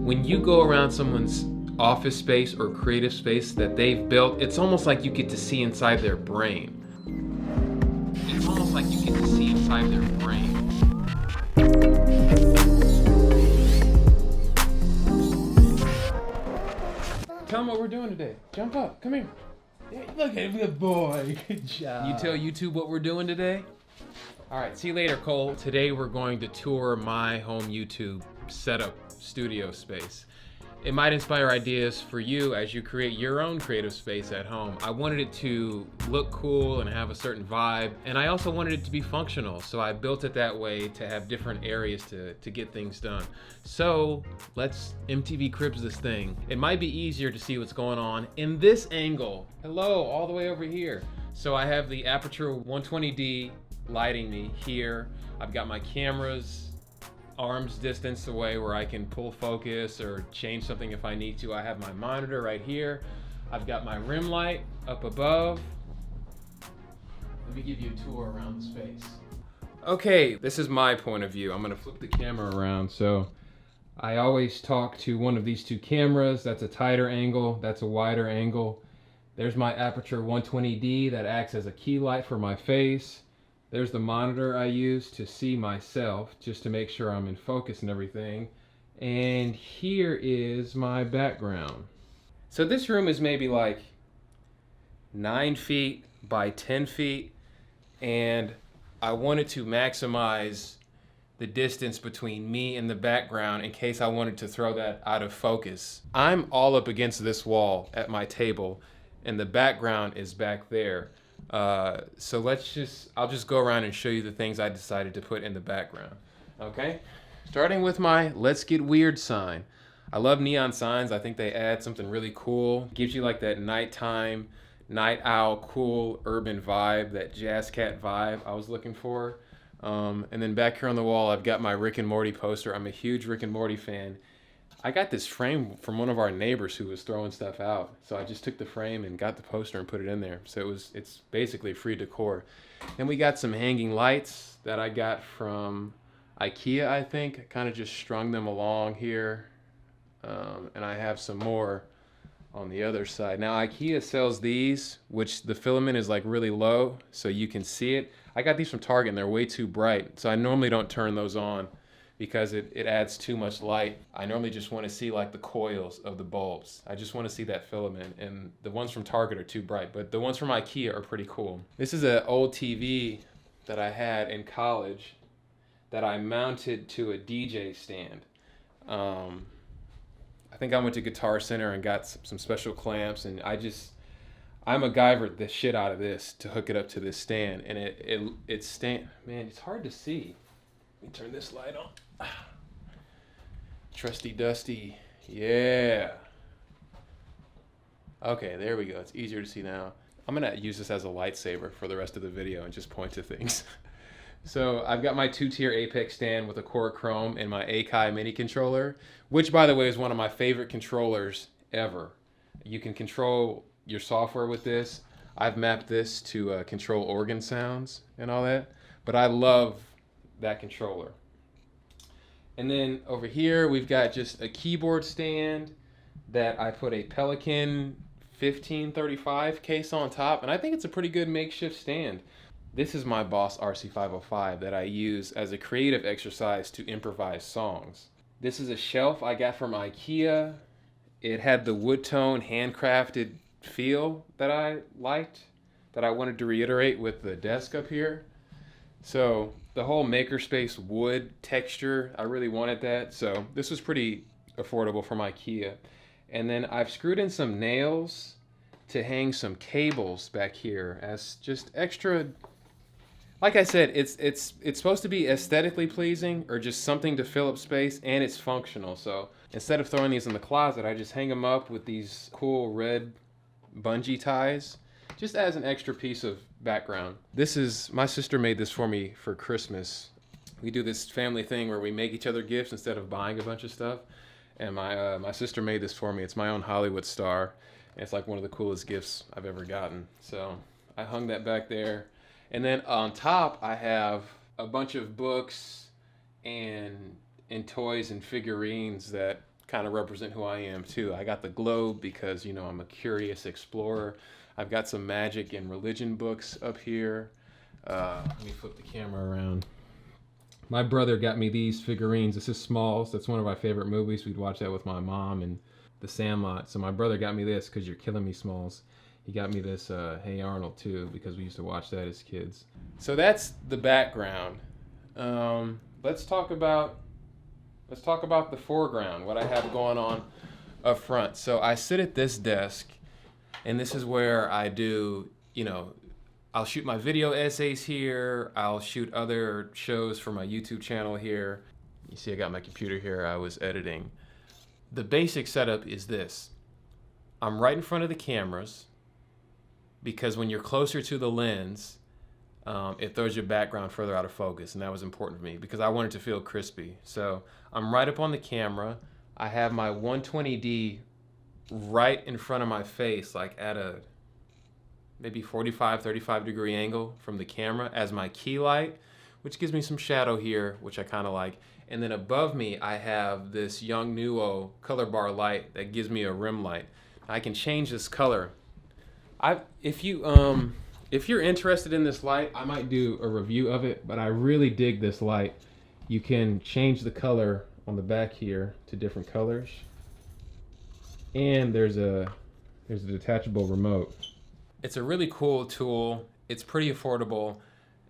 When you go around someone's office space or creative space that they've built, it's almost like you get to see inside their brain. It's almost like you get to see inside their brain. Tell them what we're doing today. Jump up, come here. Look at good boy, good job. You tell YouTube what we're doing today? All right, see you later, Cole. Today we're going to tour my home YouTube setup studio space. It might inspire ideas for you as you create your own creative space at home. I wanted it to look cool and have a certain vibe, and I also wanted it to be functional, so I built it that way to have different areas to get things done. So let's MTV Cribs this thing. It might be easier to see what's going on in this angle. Hello, all the way over here. So I have the Aperture 120D lighting me here. I've got my cameras arm's distance away where I can pull focus or change something if I need to. I have my monitor right here. I've got my rim light up above. Let me give you a tour around the space. Okay, this is my point of view. I'm gonna flip the camera around. So I always talk to one of these two cameras. That's a tighter angle, that's a wider angle. There's my Aperture 120D that acts as a key light for my face. There's the monitor I use to see myself, just to make sure I'm in focus and everything. And here is my background. So this room is maybe like 9 feet by 10 feet, and I wanted to maximize the distance between me and the background in case I wanted to throw that out of focus. I'm all up against this wall at my table, and the background is back there. So I'll just go around and show you the things I decided to put in the background. Okay, starting with my Let's Get Weird sign. I love neon signs. I think they add something really cool. Gives you like that nighttime, night owl, cool urban vibe, that jazz cat vibe I was looking for. And then back here on the wall, I've got my Rick and Morty poster. I'm a huge Rick and Morty fan. I got this frame from one of our neighbors who was throwing stuff out. So I just took the frame and got the poster and put it in there. So it's basically free decor. And we got some hanging lights that I got from IKEA, I think. I kind of just strung them along here. And I have some more on the other side. Now IKEA sells these, which the filament is like really low, so you can see it. I got these from Target and they're way too bright. So I normally don't turn those on, because it adds too much light. I normally just want to see like the coils of the bulbs. I just want to see that filament, and the ones from Target are too bright, but the ones from IKEA are pretty cool. This is an old TV that I had in college that I mounted to a DJ stand. I think I went to Guitar Center and got some special clamps, and I MacGyvered the shit out of this to hook it up to this stand, and man, it's hard to see. Let me turn this light on. Trusty Dusty, yeah. Okay, there we go. It's easier to see now. I'm gonna use this as a lightsaber for the rest of the video and just point to things. So I've got my 2-tier Apex stand with a Core Chrome and my Akai mini controller, which by the way is one of my favorite controllers ever. You can control your software with this. I've mapped this to control organ sounds and all that, but I love that controller. And then over here we've got just a keyboard stand that I put a Pelican 1535 case on top, and I think it's a pretty good makeshift stand. This is my Boss RC505 that I use as a creative exercise to improvise songs. This is a shelf I got from IKEA. It had the wood tone handcrafted feel that I liked, that I wanted to reiterate with the desk up here. So the whole makerspace wood texture, I really wanted that. So this was pretty affordable from IKEA. And then I've screwed in some nails to hang some cables back here as just extra. Like I said, it's supposed to be aesthetically pleasing or just something to fill up space, and it's functional. So instead of throwing these in the closet, I just hang them up with these cool red bungee ties, just as an extra piece of background. My sister made this for me for Christmas. We do this family thing where we make each other gifts instead of buying a bunch of stuff. And my sister made this for me. It's my own Hollywood star. And it's like one of the coolest gifts I've ever gotten. So I hung that back there. And then on top, I have a bunch of books and toys and figurines that kind of represent who I am too. I got the globe because, you know, I'm a curious explorer. I've got some magic and religion books up here. Let me flip the camera around. My brother got me these figurines. This is Smalls. That's one of my favorite movies. We'd watch that with my mom and The Sandlot. So my brother got me this because you're killing me, Smalls. He got me this Hey Arnold too because we used to watch that as kids. So that's the background. Let's talk about the foreground, what I have going on up front. So I sit at this desk, and this is where I do, you know, I'll shoot my video essays here. I'll shoot other shows for my YouTube channel here. You see I got my computer here. I was editing. The basic setup is this. I'm right in front of the cameras because when you're closer to the lens, it throws your background further out of focus, and that was important for me because I wanted to feel crispy. So I'm right up on the camera. I have my 120D right in front of my face, like at a maybe 45, 35 degree angle from the camera as my key light, which gives me some shadow here, which I kind of like. And then above me, I have this Yongnuo color bar light that gives me a rim light. I can change this color. If you're interested in this light, I might do a review of it, but I really dig this light. You can change the color on the back here to different colors. And there's a detachable remote. It's a really cool tool. It's pretty affordable,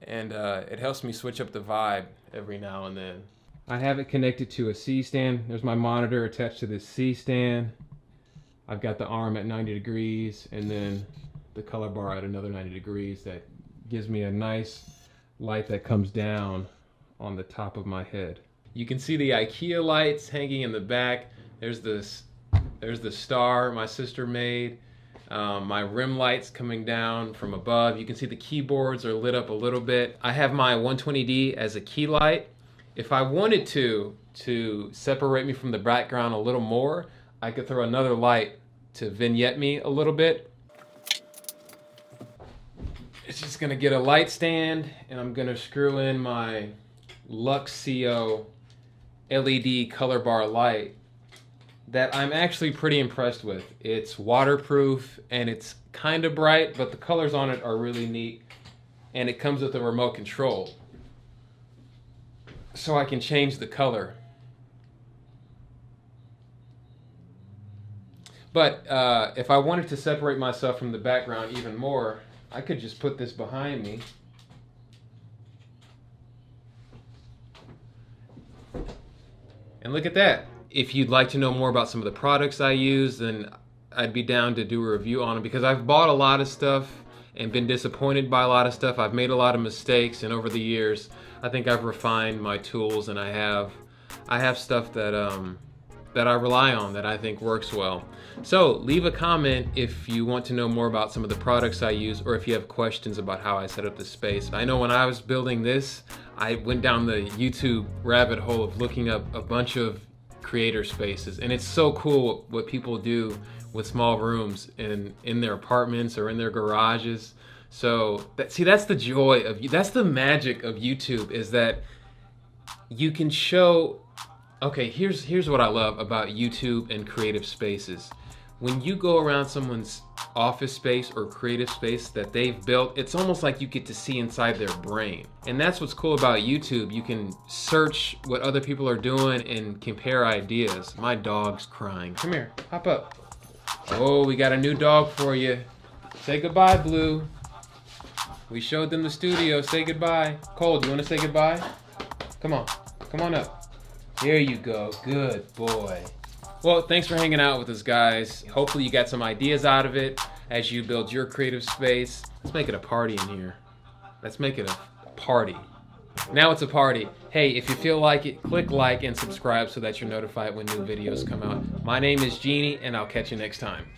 and it helps me switch up the vibe every now and then. I have it connected to a C-stand. There's my monitor attached to this C-stand. I've got the arm at 90 degrees, and then the color bar at another 90 degrees. That gives me a nice light that comes down on the top of my head. You can see the IKEA lights hanging in the back. There's the star my sister made. My rim lights coming down from above. You can see the keyboards are lit up a little bit. I have my 120D as a key light. If I wanted to separate me from the background a little more, I could throw another light to vignette me a little bit. It's just gonna get a light stand, and I'm gonna screw in my Luxceo LED color bar light that I'm actually pretty impressed with. It's waterproof and it's kind of bright, but the colors on it are really neat, and it comes with a remote control. So I can change the color. But if I wanted to separate myself from the background even more, I could just put this behind me. And look at that. If you'd like to know more about some of the products I use, then I'd be down to do a review on them, because I've bought a lot of stuff and been disappointed by a lot of stuff. I've made a lot of mistakes, and over the years, I think I've refined my tools, and I have stuff that I rely on that I think works well. So leave a comment if you want to know more about some of the products I use, or if you have questions about how I set up the space. I know when I was building this, I went down the YouTube rabbit hole of looking up a bunch of creator spaces, and it's so cool what people do with small rooms in their apartments or in their garages. So that's the joy of, that's the magic of YouTube, is that you can show, okay, here's what I love about YouTube and creative spaces. When you go around someone's office space or creative space that they've built, it's almost like you get to see inside their brain. And that's what's cool about YouTube. You can search what other people are doing and compare ideas. My dog's crying. Come here, hop up. Oh, we got a new dog for you. Say goodbye, Blue. We showed them the studio. Say goodbye. Cole, do you want to say goodbye? Come on up. There you go, good boy. Well, thanks for hanging out with us, guys. Hopefully you got some ideas out of it as you build your creative space. Let's make it a party in here. Let's make it a party. Now it's a party. Hey, if you feel like it, click like and subscribe so that you're notified when new videos come out. My name is Jeannie, and I'll catch you next time.